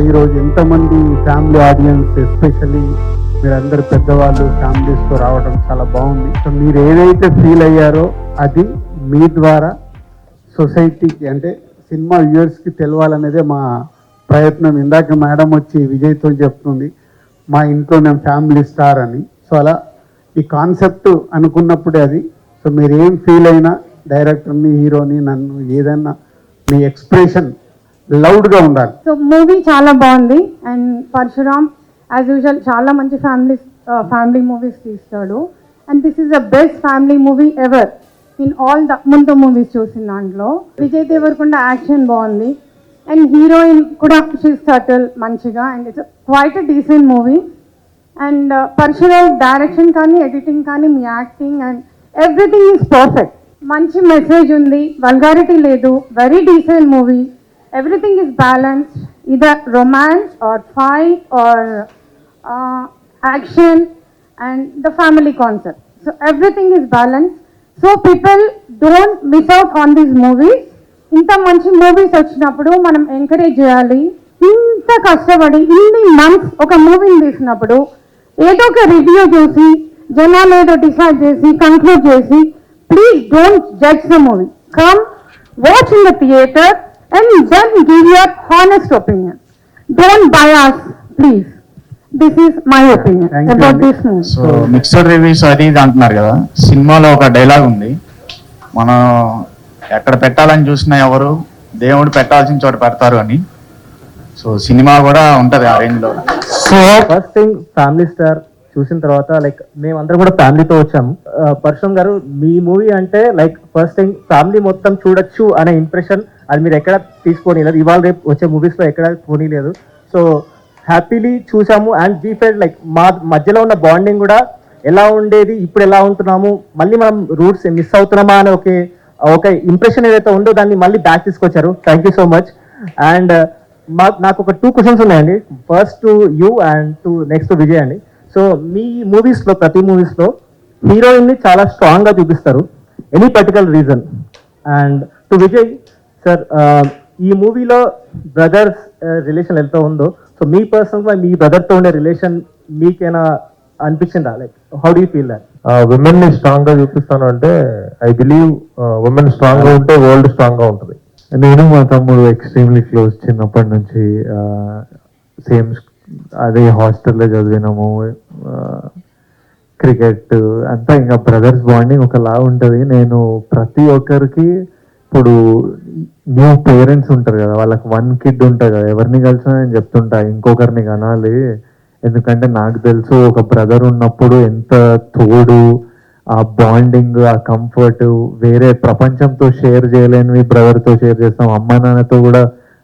ఈరోజు ఎంతమంది family audience, especially మీరందరు పెద్దవాళ్ళు ఫ్యామిలీస్తో రావడం చాలా బాగుంది. సో మీరు ఏదైతే ఫీల్ అయ్యారో అది మీ ద్వారా సొసైటీకి అంటే సినిమా వ్యూవర్స్కి తెలవాలనేదే మా ప్రయత్నం. ఇందాక మేడం వచ్చి విజయ్తో చెప్తుంది మా ఇంట్లో నేను ఫ్యామిలీ స్టార్ అని. సో అలా ఈ కాన్సెప్ట్ అనుకున్నప్పుడే అది. సో మీరు ఏం ఫీల్ అయినా డైరెక్టర్ని, హీరోని, నన్ను ఏదైనా మీ ఎక్స్ప్రెషన్ లౌడ్గా ఉండాలి. సో మూవీ చాలా బాగుంది. అండ్ పరశురామ్ యాజ్ యూజువల్ చాలా మంచి ఫ్యామిలీ మూవీస్ తీస్తాడు. And this is the best family movie ever in all the ముందు మూవీస్ చూసిన దాంట్లో. విజయ్ దేవరకొండ యాక్షన్ బాగుంది. అండ్ హీరోయిన్ కూడా షీస్ సటిల్ మంచిగా. And it's quite a decent movie. And Parasuram direction కానీ, ఎడిటింగ్ కానీ, మీ acting and everything is perfect. మంచి మెసేజ్ ఉంది, వల్గారిటీ లేదు, very decent movie. Everything is balanced, either romance or fight or action and the family concept. So everything is balanced. So people don't miss out on these movies. ఇంత మంచి movies వచ్చినప్పుడు మనం encourage చేయాలి. ఇంత కష్టపడి ఇన్ని months ఒక మూవీని తీసినప్పుడు ఏదో ఒక రివ్యూ చూసి జనాలు ఏదో డిసైడ్ చేసి కంక్లూడ్ చేసి please don't judge the movie. Come watch in the theatre and then give your honest opinion. Don't bias, please. This is my opinion about this movie. So mixed reviews అది అంటున్నారు కదా, సినిమాలో ఒక dialogue ఉంది, మనం ఎక్కడ పెట్టాలని చూసినా ఎవరు దేవుడు పెట్టాల్సిన చోట పెడతారు అని. సో సినిమా కూడా ఉంటది ఆ రేంజ్ లో. So first thing family star చూసిన తర్వాత లైక్ మేమందరం కూడా ఫ్యామిలీతో వచ్చాము. పరశురామ్ గారు మీ మూవీ అంటే లైక్ ఫస్ట్ థింగ్ ఫ్యామిలీ మొత్తం చూడొచ్చు అనే ఇంప్రెషన్ అది మీరు ఎక్కడ తీసుకోలేదు. ఇవాళ రేపు వచ్చే మూవీస్లో ఎక్కడ పోనీలేదు. సో హ్యాపీలీ చూసాము. అండ్ వీ ఫెల్ట్ లైక్ మా మధ్యలో ఉన్న బాండింగ్ కూడా ఎలా ఉండేది, ఇప్పుడు ఎలా ఉంటున్నాము, మళ్ళీ మనం రూట్స్ మిస్ అవుతున్నామా అనే ఒక ఇంప్రెషన్ ఏదైతే ఉందో దాన్ని మళ్ళీ బ్యాక్ తీసుకొచ్చారు. Thank you so much. And నాకు ఒక 2 క్వశ్చన్స్ ఉన్నాయండి. First to you and to next Vijay అండి. సో మీ మూవీస్లో ప్రతి మూవీస్లో హీరోయిన్ని చాలా స్ట్రాంగ్గా చూపిస్తారు. Any particular reason? And to Vijay sir, ఈ మూవీలో బ్రదర్స్ రిలేషన్ ఎంత ఉందో, సో మీ పర్సనల్గా మీ బ్రదర్తో ఉండే రిలేషన్ మీకేనా అనిపించిందా? Like how do you feel that? Women ని స్ట్రాంగ్ గా చూపిస్తాను అంటే ఐ బిలీవ్ విమెన్ స్ట్రాంగ్ గా ఉంటే వరల్డ్ స్ట్రాంగ్ గా ఉంటుంది. నేను మా తమ్ముడు ఎక్స్ట్రీమ్లీ క్లోజ్, చిన్నప్పటి నుంచి సేమ్ అదే హాస్టల్లో చదివినాము, క్రికెట్ అంతా ఇంకా బ్రదర్స్ బాండింగ్ ఒకలా ఉంటుంది. నేను ప్రతి ఒక్కరికి ఇప్పుడు న్యూ పేరెంట్స్ ఉంటారు కదా, వాళ్ళకి 1 కిడ్ ఉంటుంది కదా, ఎవరిని కలిసినా నేను చెప్తుంటా ఇంకొకరిని కనాలి. ఎందుకంటే నాకు తెలుసు ఒక బ్రదర్ ఉన్నప్పుడు ఎంత తోడు, ఆ బాండింగ్, ఆ కంఫర్ట్ వేరే ప్రపంచంతో షేర్ చేయలేనివి బ్రదర్తో షేర్ చేస్తాం. అమ్మా నాన్నతో కూడా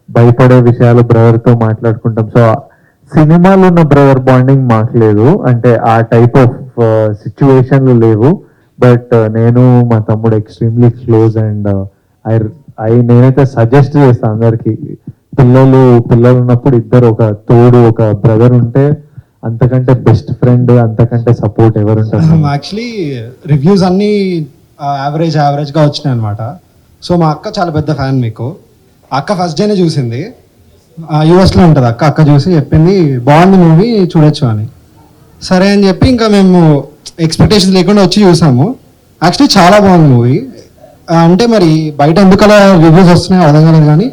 భయపడే విషయాలు బ్రదర్తో మాట్లాడుకుంటాం. సో సినిమాలో ఉన్న బ్రదర్ బాండింగ్ మాకు లేదు, అంటే ఆ టైప్ ఆఫ్ సిచ్యువేషన్లు లేవు. బట్ నేను మా తమ్ముడు ఎక్స్ట్రీమ్లీ క్లోజ్. అండ్ నేనైతే సజెస్ట్ చేస్తాను అందరికి, పిల్లలు ఉన్నప్పుడు ఇద్దరు ఒక తోడు, ఒక బ్రదర్ ఉంటే అంతకంటే బెస్ట్ ఫ్రెండ్, అంతకంటే సపోర్ట్ ఎవరు ఉంటారు? యాక్చువల్లీ రివ్యూస్ అన్నీ యావరేజ్గా వచ్చినాయి అనమాట. సో మా అక్క చాలా పెద్ద ఫ్యాన్ మీకు. అక్క ఫస్ట్ డేనే చూసింది, యూఎస్లో ఉంటుంది అక్క చూసి చెప్పింది బాగుంది మూవీ చూడొచ్చు అని. సరే అని చెప్పి ఇంకా మేము ఎక్స్పెక్టేషన్స్ లేకుండా వచ్చి చూసాము. యాక్చువల్లీ చాలా బాగుంది మూవీ. అంటే మరి బయట ఎందుకు అలా రివ్యూస్ వస్తున్నాయో అర్థం కాలేదు, కానీ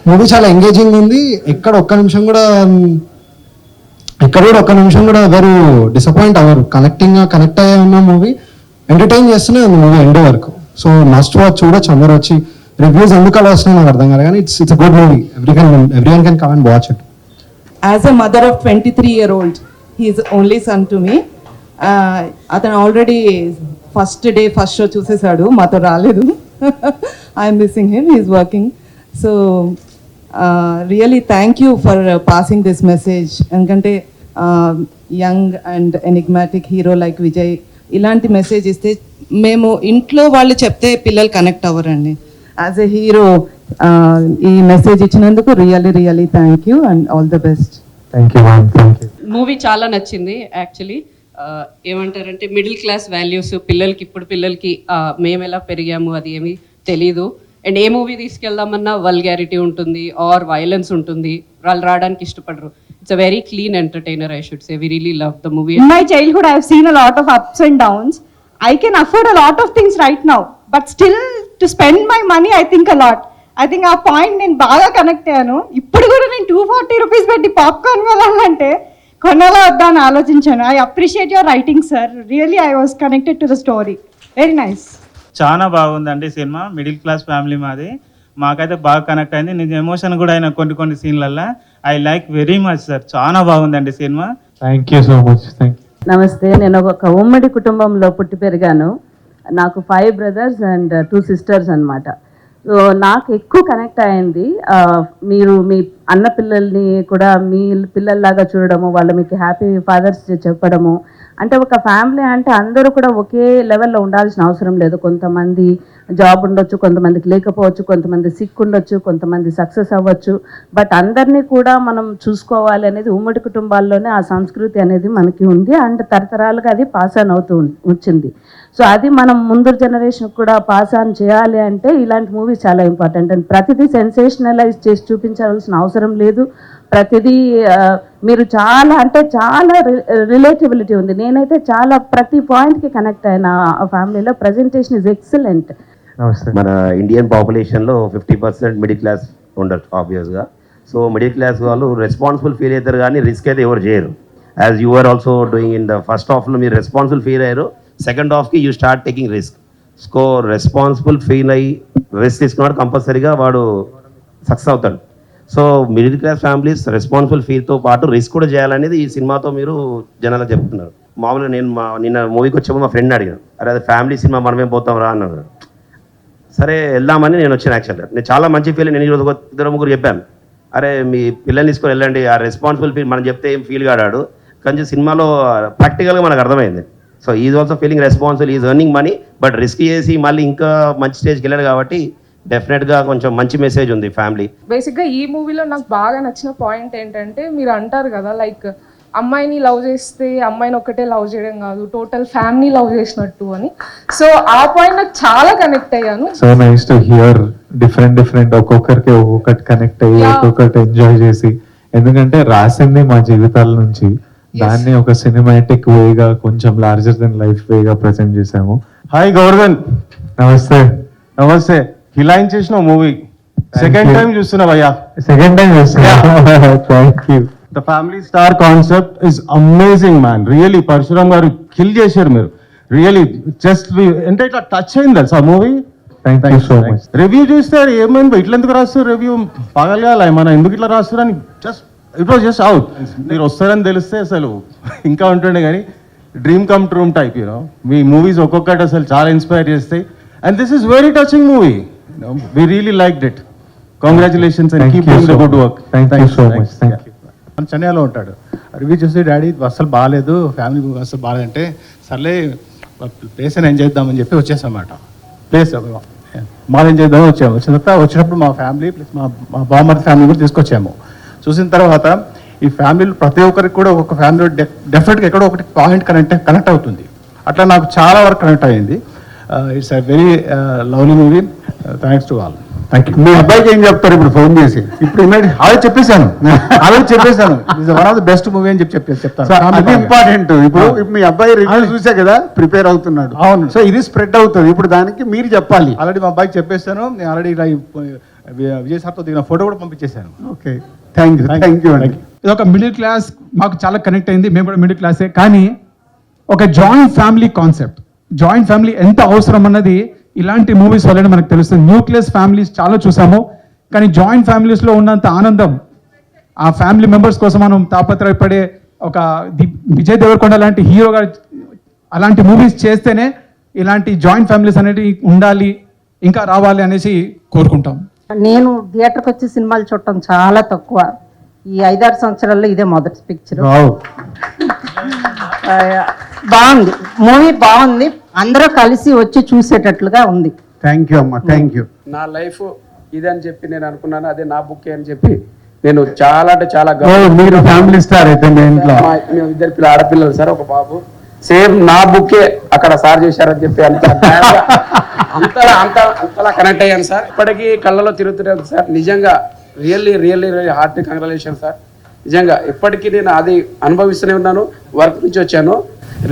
మూవీ చాలా ఎంగేజింగ్ ఉంది. ఎక్కడ ఒక్క నిమిషం కూడా ఎవరు డిసప్పాయింట్ అవ్వరు. కనెక్ట్ అయ్యే ఉన్న మూవీ, ఎంటర్టైన్ చేస్తూనే ఉంది మూవీ ఎండ్ వరకు. సో మస్ట్ వాచ్, చూడొచ్చు అందరూ వచ్చి. రివ్యూస్ ఎందుకు అలా వస్తున్నాయి నాకు అర్థం కాలేదు, కానీ it's good movie. Everyone can come and watch it. As a mother of 23-year-old, he is only son to me. అతను ఆల్రెడీ ఫస్ట్ షో చూసేసాడు, మాతో రాలేదు. I'm missing him, he is working. So really thank you for passing this message. ఎందుకంటే young and enigmatic hero like Vijay ఇలాంటి message ఇస్తే, మేము ఇంట్లో వాళ్ళు చెప్తే పిల్లలు కనెక్ట్ అవ్వరండి. యాజ్ ఎ హీరో ఈ మెసేజ్ ఇచ్చినందుకు really thank you and all the best. Thank you ma'am. Thank you. Movie చాలా నచ్చింది యాక్చువల్లీ. ఏమంటారంటే మిడిల్ క్లాస్ వాల్యూస్ పిల్లలకి మేము ఎలా పెరిగాము అది ఏమీ తెలీదు. అండ్ ఏ మూవీ తీసుకెళ్దామన్నా వల్గారిటీ ఉంటుంది ఆర్ వైలెన్స్ ఉంటుంది. వాళ్ళు రావడానికి ఇష్టపడరు. It's a very clean entertainer, I should say. We really love the movie. In my childhood, I have seen a lot of ups and downs. I can afford a lot of things right now, but still to spend my money, I think a lot. I think ఆ point నేను బాగా connect అయ్యాను. ఇప్పుడు కూడా నేను 240 rupees పెట్టి popcorn కొనాలంటే కొనాలా వద్దా అని ఆలోచించాను. I appreciate your writing sir. Really I was connected to the story. Very nice. చాలా బాగుందండి సినిమా. మిడిల్ క్లాస్ ఫ్యామిలీ మాది. మాకైతే బాగా కనెక్ట్ అయింది. నేను ఎమోషన్ కూడా అయినా కొన్ని సీన్లల్లో. I like very much sir. చాలా బాగుందండి సినిమా. Thank you so much. Thank you. నమస్తే. నేను ఒక ఉమ్మడి కుటుంబంలో పుట్టి పెరిగాను. నాకు 5 brothers and 2 sisters అన్నమాట. సో నాకు ఎక్కువ కనెక్ట్ అయింది మీరు మీ అన్న పిల్లల్ని కూడా మీ పిల్లల్లాగా చూడడము, వాళ్ళు మీకు హ్యాపీ ఫాదర్స్ చెప్పడము. అంటే ఒక ఫ్యామిలీ అంటే అందరూ కూడా ఒకే లెవెల్లో ఉండాల్సిన అవసరం లేదు. కొంతమంది జాబ్ ఉండొచ్చు, కొంతమందికి లేకపోవచ్చు, కొంతమంది సిక్ ఉండొచ్చు, కొంతమంది సక్సెస్ అవ్వచ్చు. బట్ అందరినీ కూడా మనం చూసుకోవాలి అనేది ఉమ్మడి కుటుంబాల్లోనే ఆ సంస్కృతి అనేది మనకి ఉంది. అండ్ తరతరాలుగా అది పాస్ ఆన్ అవుతూ వచ్చింది. సో అది మనం ముందు జనరేషన్ కూడా పాస్ ఆన్ చేయాలి అంటే ఇలాంటి మూవీస్ చాలా ఇంపార్టెంట్. అండ్ ప్రతిదీ సెన్సేషనలైజ్ చేసి చూపించాల్సిన అవసరం లేదు. ప్రతిదీ మీరు చాలా అంటే చాలా రిలేటబిలిటీ ఉంది. నేనైతే చాలా ప్రతి పాయింట్కి కనెక్ట్ అయిన ఆ ఫ్యామిలీలో. Presentation is excellent. మన ఇండియన్ పాపులేషన్లో 50% మిడిల్ క్లాస్ ఉండొచ్చు ఆబ్వియస్గా. సో మిడిల్ క్లాస్ వాళ్ళు రెస్పాన్సిబుల్ ఫీల్ అవుతారు కానీ రిస్క్ అయితే ఎవరు చేయరు. As you are also doing in the first హాఫ్లో మీరు రెస్పాన్సిబుల్ ఫీల్ అయ్యారు. సెకండ్ హాఫ్కి you start taking risk. So responsible feel అయ్యి రిస్క్ తీసుకున్నాడు కంపల్సరీగా వాడు సక్సెస్ అవుతాడు. So middle class families responsible ఫీల్తో పాటు రిస్క్ కూడా చేయాలనేది ఈ సినిమాతో మీరు జనాలకు చెప్తున్నారు. మామూలుగా నేను నిన్న మూవీకి వచ్చేప్పుడు మా ఫ్రెండ్ అడిగాను, అరే అది ఫ్యామిలీ సినిమా మనమేం పోతాం రా అన్నారు. సరే వెళ్దామని నేను వచ్చాను. యాక్చువల్గా నేను చాలా మంచి ఫీల్. నేను ఈరోజు 2-3 చెప్పాను, అరే మీ పిల్లల్ని తీసుకొని వెళ్ళండి, ఆ రెస్పాన్సిబుల్ ఫీల్ మనం చెప్తే ఏం ఫీల్ కాడాడు. కొంచెం సినిమాలో ప్రాక్టికల్గా మనకు అర్థమైంది. So is also feeling responsible, is earning money, but risk చేసి మళ్ళీ ఇంకా మంచి స్టేజ్కి వెళ్ళాడు కాబట్టి డెఫినెట్గా కొంచెం మంచి మెసేజ్ ఉంది ఫ్యామిలీ. బేసిక్గా ఈ మూవీలో నాకు బాగా నచ్చిన పాయింట్ ఏంటంటే మీరు అంటారు కదా లైక్ అమ్మాయిని లవ్ చేస్తే అమ్మాయిని ఒక్కటే లవ్ చేయడం కాదు, టోటల్ ఫ్యామిలీ లవ్ చేసినట్టు అని. సో ఆ పాయింట్ నాకు చాలా కనెక్ట్ అయ్యాను. So nice to hear different ఒక్కొక్కరికి ఒక్కొక్కటి కనెక్ట్ అయ్యి ఒక్కొక్కటి ఎంజాయ్ చేసి. ఎందుకంటే రాసింది మా జీవితాల నుంచి, దాన్ని ఒక సినిమాటిక్ వేగా కొంచెం లార్జర్ దెన్ లైఫ్ వేగా ప్రెజెంట్ చేసాము. హాయ్ గౌరవన్. నమస్తే. నమస్తే. హిలాయిన్ చేసిన మూవీ సెకండ్ టైం చూస్తున్నా భయ్యా. సెకండ్ టైం చూస్తున్నా. Thank you. The family star concept is amazing man. Really Parashuram గారు కిల్ చేశారు మీరు. రియలీ జస్ట్ అంటే ఇట్లా టచ్ అయింది తెలుసా movie. Thank you so much. Review చూస్తే ఏమైంది ఇట్లా ఎందుకు రాస్తారు రివ్యూ పగలగాల మనం ఎందుకు ఇట్లా రాస్తారని just it was just out. మీరు వస్తారని తెలిస్తే అసలు ఇంకా ఉంటుండే కానీ dream come true type you know. మీ మూవీస్ ఒక్కొక్కటి అసలు చాలా ఇన్స్పైర్ చేస్తాయి. And this is very touching movie. We really liked it. Congratulations and keep doing the good work. Thank you so much. Thank you. మన చెన్నైలో ఉంటాడు. రివ్యూ చూసి daddy అసలు బాగాలేదు, ఫ్యామిలీ అసలు బాగాలేదంటే సర్లే ప్లేస్ అని ఎంజాయ్ చేద్దామని చెప్పి వచ్చేసామాట. ప్లేస్ మాది ఎంజాయ్ చేద్దామని వచ్చాము. వచ్చినప్పుడు మా ఫ్యామిలీ ప్లస్ మా బామ్మర్ది ఫ్యామిలీ కూడా తీసుకొచ్చాము. చూసిన తర్వాత ఈ ఫ్యామిలీలో ప్రతి ఒక్కరికి కూడా ఒక్కొక్క ఫ్యామిలీలో డెఫినెట్గా ఎక్కడో ఒకటి పాయింట్ కనెక్ట్ అవుతుంది. అట్లా నాకు చాలా వరకు కనెక్ట్ అయ్యింది. It's a very lovely movie. Thanks to all. Thank you. మీ అబ్బాయికి ఏం చెప్తారు ఇప్పుడు ఫోన్ చేసి? ఇప్పుడు ఆల్రెడీ చెప్పేశాను. It's one of the best movie అని చెప్తాను. అది ఇంపార్టెంట్. ఇప్పుడు మీ అబ్బాయి రివ్యూ చూసా కదా, ప్రిపేర్ అవుతున్నాడు. అవును. సో ఇది స్ప్రెడ్ అవుతుంది. ఇప్పుడు దానికి మీరు చెప్పాలి. ఆల్రెడీ మా అబ్బాయికి చెప్పేస్తాను. నేను ఆల్రెడీ విజయ్ సార్తో దిగిన ఫోటో కూడా పంపించేశాను. Okay, thank you. Thank you అండి. ఇది ఒక మిడిల్ క్లాస్, మాకు చాలా కనెక్ట్ అయింది. మేము కూడా మిడిల్ క్లాసే, కానీ ఒక joint family concept, joint family ఎంత అవసరం అన్నది ఇలాంటి మూవీస్ వల్లనే మనకు తెలుస్తుంది. న్యూక్లియస్ ఫ్యామిలీస్ చాలా చూసాము, కానీ జాయింట్ ఫ్యామిలీస్లో ఉన్నంత ఆనందం, ఆ ఫ్యామిలీ మెంబర్స్ కోసం మనం తాపత్రయపడే ఒక విజయ్ దేవరకొండ లాంటి హీరో గారు అలాంటి మూవీస్ చేస్తేనే ఇలాంటి జాయింట్ ఫ్యామిలీస్ అనేవి ఉండాలి, ఇంకా రావాలి అనేసి కోరుకుంటాం. నేను థియేటర్కి వచ్చి సినిమాలు చూడటం చాలా తక్కువ. ఈ 5-6 సంవత్సరాల్లో ఇదే మొదటి పిక్చర్. బాగుంది, మూవీ బాగుంది. అందరూ కలిసి వచ్చి చూసేటట్లుగా ఉంది. థ్యాంక్ యూ అమ్మా. Thank you. నా లైఫ్ ఇదని చెప్పి నేను అనుకున్నాను, అదే నా బుక్ అని చెప్పి నేను చాలా అంటే చాలా మీరు ఫ్యామిలీ స్టార్ అయితే మీ ఇంట్లో? మేము 2 ఆడపిల్లలు సార్, ఒక బాబు. సేమ్ నా బుక్కే అక్కడ సార్ చేశారని చెప్పి అంతలా కనెక్ట్ అయ్యాను సార్. ఇప్పటికీ కళ్ళలో తిరుగుతున్నాను సార్. నిజంగా really really really heartily congratulation sir. నిజంగా ఇప్పటికీ నేను అది అనుభవిస్తూనే ఉన్నాను. వర్క్ నుంచి వచ్చాను,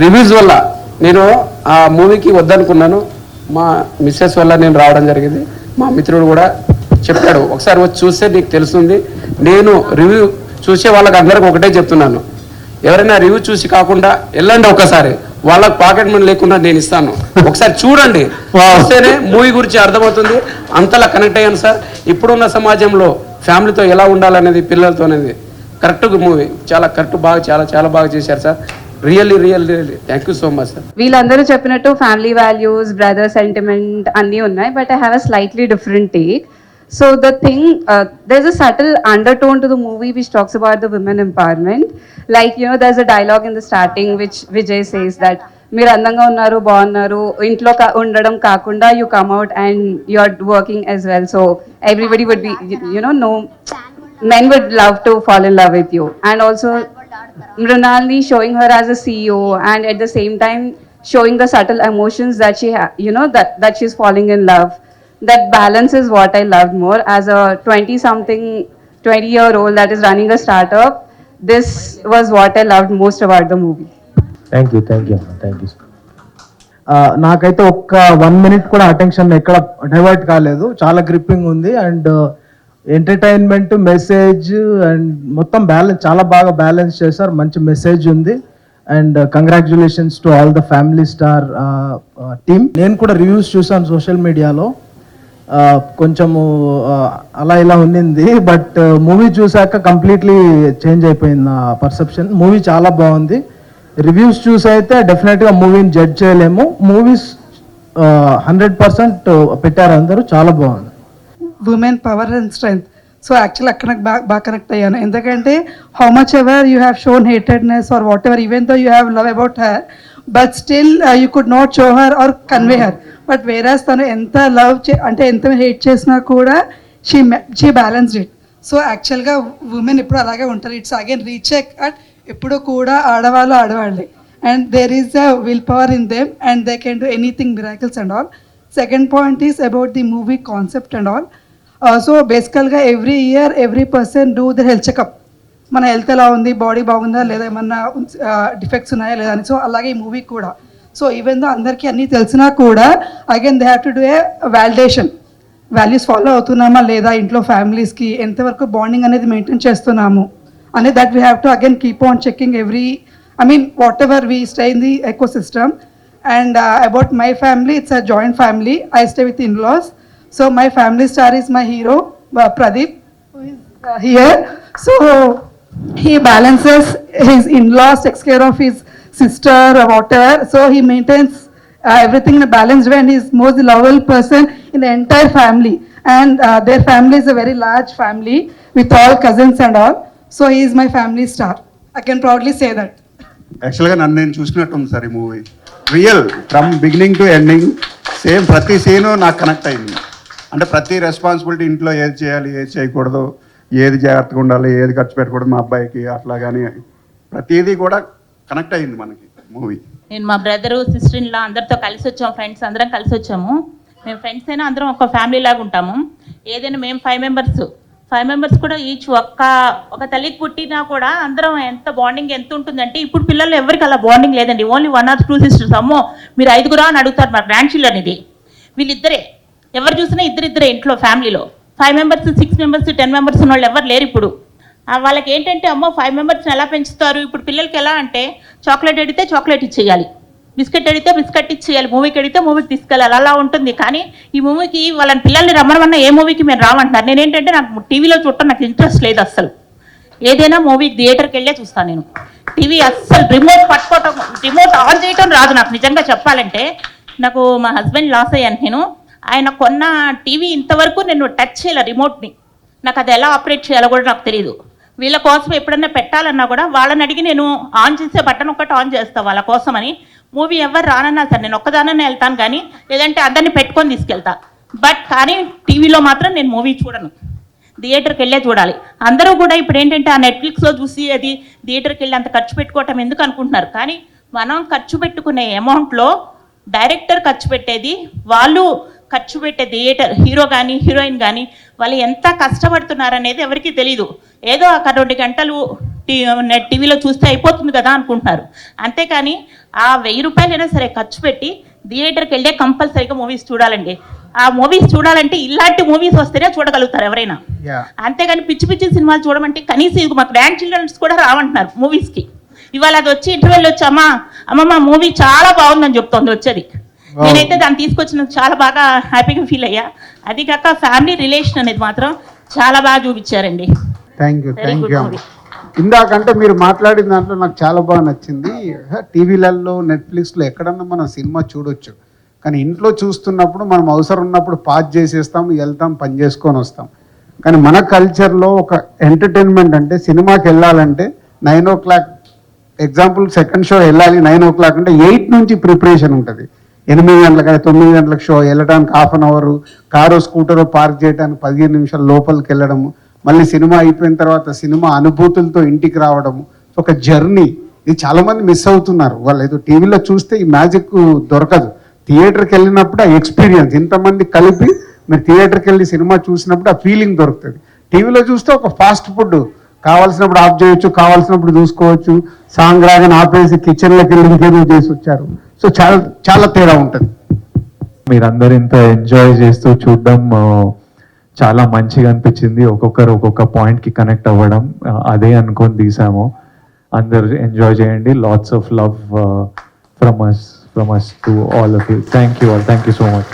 రివ్యూస్ వల్ల నేను ఆ మూవీకి వద్దనుకున్నాను. మా మిస్సెస్ వల్ల నేను రావడం జరిగింది. మా మిత్రుడు కూడా చెప్పాడు, ఒకసారి వచ్చి చూస్తే నీకు తెలుస్తుంది. నేను రివ్యూ చూసే వాళ్ళకి అందరికి ఒకటే చెప్తున్నాను, ఎవరైనా రివ్యూ చూసి కాకుండా వెళ్ళండి ఒకసారి, వాళ్ళకి పాకెట్ మనీ లేకుండా నేను ఇస్తాను, ఒకసారి చూడండి, వస్తేనే మూవీ గురించి అర్థమవుతుంది. అంతలా కనెక్ట్ అయ్యాను సార్. ఇప్పుడున్న సమాజంలో ఫ్యామిలీతో ఎలా ఉండాలనేది, పిల్లలతో అనేది కరెక్ట్గా మూవీ చాలా కరెక్ట్, బాగా చాలా చాలా బాగా చేశారు sir. Really really really thank you so much sir. వీళ్ళందరూ చెప్పినట్టు ఫ్యామిలీ వాల్యూస్, బ్రదర్ సెంటిమెంట్ అన్నీ ఉన్నాయి, but I have a slightly different take. So the thing, there's a subtle undertone to the movie which talks about the women empowerment. Like, you know, there's a dialogue in the starting which Vijay says that మీరు అందంగా ఉన్నారు, బాగున్నారు, ఇంట్లో ఉండడం కాకుండా you come out and you're working as well. So everybody would be, you know, no men would love to fall in love with you. And also Mrinalini showing her as a CEO and at the same time showing the subtle emotions that she you know, that she's falling in love. That balance is what I loved more. As a 20-year-old that is running a startup, this was what I loved most about the movie. Thank you. నాకైతే ఒక్క 1 minute కూడా attention ఎక్కడ divert కాలేదు. చాలా gripping ఉంది and entertainment, message and మొత్తం balance, చాలా బాగా బ్యాలెన్స్ చేశారు. మంచి మెసేజ్ ఉంది and congratulations to all the family star team. నేను కూడా రివ్యూస్ చూసాను సోషల్ మీడియాలో, కొంచెము అలా ఇలా ఉండింది, బట్ మూవీ చూసాక కంప్లీట్లీ చేంజ్ అయిపోయింది నా పర్సెప్షన్. మూవీ చాలా బాగుంది. రివ్యూస్ చూసి అయితే డెఫినెట్గా మూవీని జడ్జ్ చేయలేము. మూవీస్ 100% పెట్టారు అందరూ, చాలా బాగుంది. Women power and strength. So actually అక్కడ నాకు బాగా కనెక్ట్ అయ్యాను, ఎందుకంటే how much ever you have shown hatedness or what ever, even though you have love about her, but still you could not show her or convey her. But whereas తను ఎంత love అంటే ఎంత hate చేసినా కూడా she balanced it. So యాక్చువల్గా women ఎప్పుడు అలాగే ఉంటారు. ఇట్స్ అగైన్ రీచెక్ అట్ ఎప్పుడు కూడా ఆడవాళ్ళే and there is a will power in them and they can do anything miracles and all. Second point is about the movie concept and all. So బేసికల్గా every year every person do the health checkup, మన health ఎలా ఉంది, body బాగుందా లేదా, ఏమన్నా defects ఉన్నాయా లేదా అని. సో అలాగే ఈ మూవీ కూడా. సో ఈవెన్ దో అందరికీ అన్నీ తెలిసినా కూడా again they have to do a validation, values follow అవుతున్నామా లేదా, ఇంట్లో ఫ్యామిలీస్కి ఎంతవరకు బాండింగ్ అనేది మెయింటైన్ చేస్తున్నాము అనేది, that we have to again keep on checking every, I mean whatever we stay in the ecosystem. And about my family, it's a joint family. I stay with in-laws. So my family star is my hero, Pradeep, who is here. So he balances his in-laws, takes care of his sister or whatever. So he maintains everything in a balanced way, and he's most lovable person in the entire family. And their family is a very large family with all cousins and all. So he is my family star. I can proudly say that. యాక్చువల్గా నన్ను నేను చూసినట్టు ఉంది sir ఈ movie. Real from beginning to ending same ప్రతి scene నాకు connect అయింది. అంటే ప్రతి రెస్పాన్సిబిలిటీ, ఇంట్లో ఏది చేయాలి, ఏది చేయకూడదు, ఏది జాగ్రత్తగా ఉండాలి, ఏది ఖర్చు పెట్టకూడదు మా అబ్బాయికి, అట్లా కానీ ప్రతిదీ కూడా కనెక్ట్ అయింది మనకి మూవీ. నేను మా బ్రదరు, సిస్టర్ ఇన్ లా అందరితో కలిసి వచ్చాము, ఫ్రెండ్స్ అందరం కలిసి వచ్చాము. మేము ఫ్రెండ్స్ అయినా అందరం ఒక ఫ్యామిలీ లాగా ఉంటాము. ఏదైనా మేము 5 మెంబర్స్ కూడా ఈచ్ ఒక తల్లికి పుట్టినా కూడా అందరం ఎంత బాండింగ్ ఎంత ఉంటుందంటే, ఇప్పుడు పిల్లలు ఎవరికి అలా బాండింగ్ లేదండి. Only 1 or 2 sisters. అమ్మో మీరు 5 అని అడుగుతారు మా గ్రాండ్ చిల్డ్రన్. ఇది వీళ్ళిద్దరే, ఎవరు చూసినా ఇద్దరిద్దరే ఇంట్లో ఫ్యామిలీలో. 5 మెంబర్స్, 6 మెంబర్స్, 10 మెంబర్స్ ఉన్న వాళ్ళు ఎవరు లేరు ఇప్పుడు. వాళ్ళకి ఏంటంటే అమ్మో 5 మెంబర్స్ని ఎలా పెంచుతారు. ఇప్పుడు పిల్లలకి ఎలా అంటే చాక్లెట్ అడిగితే చాక్లెట్ ఇచ్చేయాలి, బిస్కెట్ అడిగితే బిస్కెట్ ఇచ్చేయాలి, మూవీకి అడిగితే మూవీకి తీసుకెళ్ళాలి, అలా ఉంటుంది. కానీ ఈ మూవీకి వాళ్ళని పిల్లల్ని రమ్మనమన్నా ఏ మూవీకి మేము రామంటారు. నేనేంటంటే నాకు టీవీలో చూడటం నాకు ఇంట్రెస్ట్ లేదు అస్సలు. ఏదైనా మూవీ థియేటర్కి వెళ్ళే చూస్తాను నేను. టీవీ అస్సలు రిమోట్ ఆన్ చేయటం రాదు నాకు. నిజంగా చెప్పాలంటే నాకు మా హస్బెండ్ లాస్ అయ్యాను నేను. ఆయన కొన్న టీవీ ఇంతవరకు నేను టచ్ చేయలే రిమోట్ని. నాకు అది ఎలా ఆపరేట్ చేయాలో కూడా నాకు తెలియదు. వీళ్ళ కోసం ఎప్పుడన్నా పెట్టాలన్నా కూడా వాళ్ళని అడిగి నేను ఆన్ చేసే బటన్ ఒకటి ఆన్ చేస్తాను వాళ్ళ కోసమని. మూవీ ఎవరు రానన్నా సరే నేను ఒక్కదాననే వెళ్తాను, కానీ లేదంటే అందరినీ పెట్టుకొని తీసుకెళ్తా. కానీ టీవీలో మాత్రం నేను మూవీ చూడను, థియేటర్కి వెళ్ళే చూడాలి. అందరూ కూడా ఇప్పుడు ఏంటంటే ఆ నెట్ఫ్లిక్స్లో చూసి అది థియేటర్కి వెళ్ళి అంత ఖర్చు పెట్టుకోవటం ఎందుకు అనుకుంటున్నారు. కానీ మనం ఖర్చు పెట్టుకునే అమౌంట్లో డైరెక్టర్ ఖర్చు పెట్టేది, వాళ్ళు ఖర్చు పెట్టే థియేటర్ హీరో కానీ హీరోయిన్ కానీ వాళ్ళు ఎంత కష్టపడుతున్నారనేది ఎవరికీ తెలీదు. ఏదో ఒక 2 గంటలు నెట్ టీవీలో చూస్తే అయిపోతుంది కదా అనుకుంటున్నారు. అంతేకాని ఆ 1000 రూపాయలైనా సరే ఖర్చు పెట్టి థియేటర్కి వెళ్ళే కంపల్సరీగా మూవీస్ చూడాలండి. ఆ మూవీస్ చూడాలంటే ఇలాంటి మూవీస్ వస్తేనే చూడగలుగుతారు ఎవరైనా. అంతేగాని పిచ్చి పిచ్చి సినిమాలు చూడమంటే కనీసం ఇది మా గ్రాండ్ చిల్డ్రన్స్ కూడా రావంటున్నారు మూవీస్కి. ఇవాళ అది వచ్చి ఇంటర్వెల్ వచ్చి అమ్మమ్మ మూవీ చాలా బాగుందని చెప్తోంది వచ్చేది. నేనైతే దాన్ని తీసుకొచ్చిన చాలా బాగా హ్యాపీగా ఫీల్ అయ్యా. అది కాక ఫ్యామిలీ రిలేషన్ అనేది మాత్రం చాలా బాగా చూపించారండి. Thank you. ఇందాకంటే మీరు మాట్లాడిన దాంట్లో నాకు చాలా బాగా నచ్చింది. టీవీలలో నెట్ఫ్లిక్స్లో ఎక్కడన్నా మనం సినిమా చూడొచ్చు, కానీ ఇంట్లో చూస్తున్నప్పుడు మనం అవసరం ఉన్నప్పుడు పాజ్ చేసేస్తాం, వెళ్తాం, పని చేసుకొని వస్తాం. కానీ మన కల్చర్లో ఒక ఎంటర్టైన్మెంట్ అంటే సినిమాకి వెళ్ళాలంటే 9 o'clock, ఎగ్జాంపుల్ సెకండ్ షో వెళ్ళాలి 9 o'clock అంటే 8 నుంచి ప్రిపరేషన్ ఉంటుంది. 8 గంటలకు 9 గంటలకు షో వెళ్ళడానికి హాఫ్ అన్ అవర్, కారు స్కూటరో పార్క్ చేయడానికి 15 నిమిషాలు లోపలికి వెళ్ళడము, మళ్ళీ సినిమా అయిపోయిన తర్వాత సినిమా అనుభూతులతో ఇంటికి రావడము, ఒక జర్నీ. ఇది చాలామంది మిస్ అవుతున్నారు. వాళ్ళు ఏదో టీవీలో చూస్తే ఈ మ్యాజిక్ దొరకదు. థియేటర్కి వెళ్ళినప్పుడు ఆ ఎక్స్పీరియన్స్ ఇంతమంది కలిపి మీరు థియేటర్కి వెళ్ళి సినిమా చూసినప్పుడు ఆ ఫీలింగ్ దొరుకుతుంది. టీవీలో చూస్తే ఒక ఫాస్ట్ ఫుడ్ కావాల్సినప్పుడు ఆఫ్ చేయొచ్చు, కావాల్సినప్పుడు చూసుకోవచ్చు, సాంగ్ రాగానే ఆపేసి కిచెన్లోకి వెళ్ళి ఇంకేదో చేసి వచ్చారు. సో చాలా చాలా తేడా ఉంటుంది. మీరందరూ ఇంత ఎంజాయ్ చేస్తూ చూడడం చాలా మంచిగా అనిపించింది. ఒక్కొక్కరు ఒక్కొక్క పాయింట్కి కనెక్ట్ అవ్వడం అదే అనుకొని తీసాము. అందరు ఎంజాయ్ చేయండి. Lots of love from us to all of you. Thank you all. Thank you so much.